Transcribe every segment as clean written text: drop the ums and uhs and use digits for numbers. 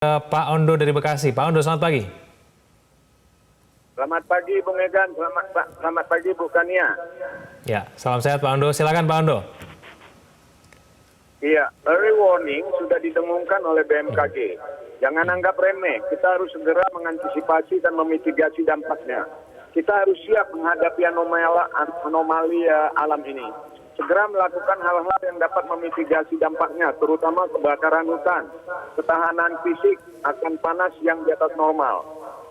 Pak Ondo dari Bekasi. Pak Ondo, selamat pagi. Selamat pagi Bung Egan, selamat pagi Bu Kania. Ya, salam sehat Pak Ondo. Silakan Pak Ondo. Iya, early warning sudah didengungkan oleh BMKG. Jangan anggap remeh, kita harus segera mengantisipasi dan memitigasi dampaknya. Kita harus siap menghadapi anomali alam ini. Segera melakukan hal-hal yang dapat memitigasi dampaknya, terutama kebakaran hutan, ketahanan fisik akan panas yang di atas normal,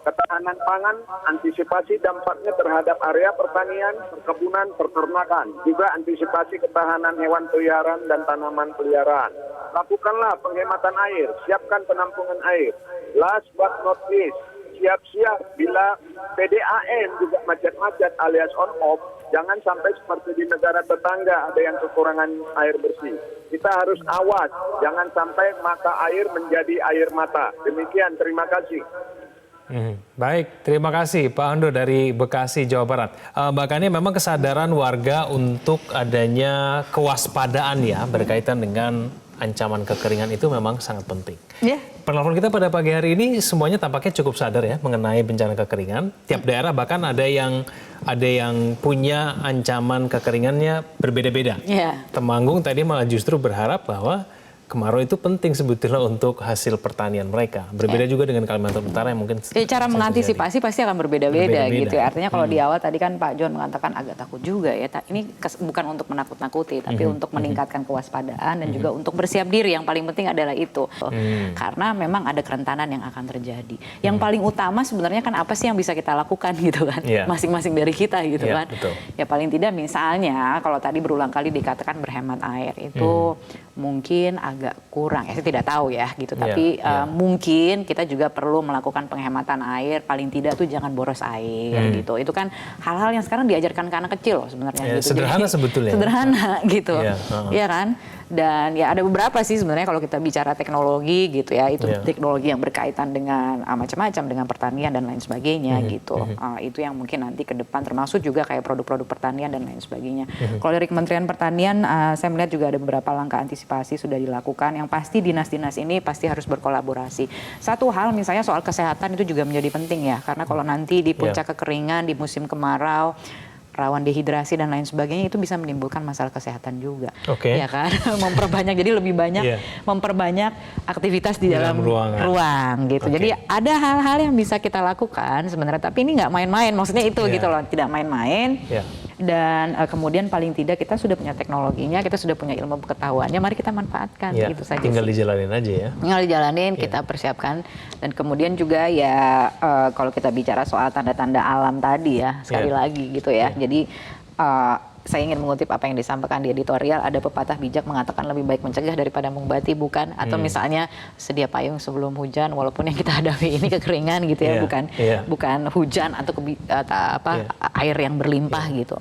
ketahanan pangan, antisipasi dampaknya terhadap area pertanian, perkebunan, peternakan, juga antisipasi ketahanan hewan peliharaan dan tanaman peliharaan. Lakukanlah penghematan air, siapkan penampungan air. Last but not least, siap-siap bila PDAM juga macet-macet alias on-off. Jangan sampai seperti di negara tetangga ada yang kekurangan air bersih. Kita harus awas, jangan sampai mata air menjadi air mata. Demikian, terima kasih. Baik, terima kasih Pak Ondo dari Bekasi, Jawa Barat. Bahkan memang kesadaran warga untuk adanya kewaspadaan ya berkaitan dengan ancaman kekeringan itu memang sangat penting. Yeah. Penelpon kita pada pagi hari ini semuanya tampaknya cukup sadar ya mengenai bencana kekeringan. Tiap daerah bahkan ada yang punya ancaman kekeringannya berbeda-beda. Yeah. Temanggung tadi malah justru berharap bahwa kemarau itu penting sebetulnya untuk hasil pertanian mereka. Berbeda juga dengan Kalimantan Utara yang mungkin... cara mengantisipasi pasti akan berbeda-beda gitu ya. Artinya kalau di awal tadi kan Pak John mengatakan agak takut juga ya. Ini bukan untuk menakut-nakuti, tapi untuk meningkatkan kewaspadaan dan juga untuk bersiap diri. Yang paling penting adalah itu. Karena memang ada kerentanan yang akan terjadi. Yang paling utama sebenarnya kan apa sih yang bisa kita lakukan gitu kan. Masing-masing dari kita gitu kan. Betul. Ya paling tidak misalnya kalau tadi berulang kali dikatakan berhemat air itu mungkin agak kurang, saya tidak tahu ya gitu, tapi mungkin kita juga perlu melakukan penghematan air, paling tidak tuh jangan boros air gitu. Itu kan hal-hal yang sekarang diajarkan ke anak kecil loh sebenarnya. Gitu. Sederhana jadi, sebetulnya. Sederhana gitu, ya kan? Dan ya ada beberapa sih sebenarnya kalau kita bicara teknologi gitu ya, itu teknologi yang berkaitan dengan macam-macam, dengan pertanian dan lain sebagainya gitu. Itu yang mungkin nanti ke depan termasuk juga kayak produk-produk pertanian dan lain sebagainya. Kalau dari Kementerian Pertanian, saya melihat juga ada beberapa langkah antisipasi sudah dilakukan. Yang pasti dinas-dinas ini pasti harus berkolaborasi. Satu hal misalnya soal kesehatan itu juga menjadi penting ya, karena kalau nanti di puncak kekeringan, di musim kemarau, rawan dehidrasi dan lain sebagainya itu bisa menimbulkan masalah kesehatan juga, ya kan? Memperbanyak jadi lebih banyak memperbanyak aktivitas di dalam ruang gitu. Jadi ada hal-hal yang bisa kita lakukan sebenarnya, tapi ini nggak main-main, maksudnya itu gitu loh, tidak main-main. Dan kemudian paling tidak kita sudah punya teknologinya, kita sudah punya ilmu pengetahuannya, mari kita manfaatkan gitu saja. Tinggal dijalanin aja ya. Tinggal dijalanin, kita persiapkan. Dan kemudian juga ya kalau kita bicara soal tanda-tanda alam tadi ya, sekali lagi gitu ya. Jadi saya ingin mengutip apa yang disampaikan di editorial, ada pepatah bijak mengatakan lebih baik mencegah daripada mengobati, bukan? Atau misalnya sedia payung sebelum hujan, walaupun yang kita hadapi ini kekeringan gitu ya, bukan hujan atau air yang berlimpah gitu.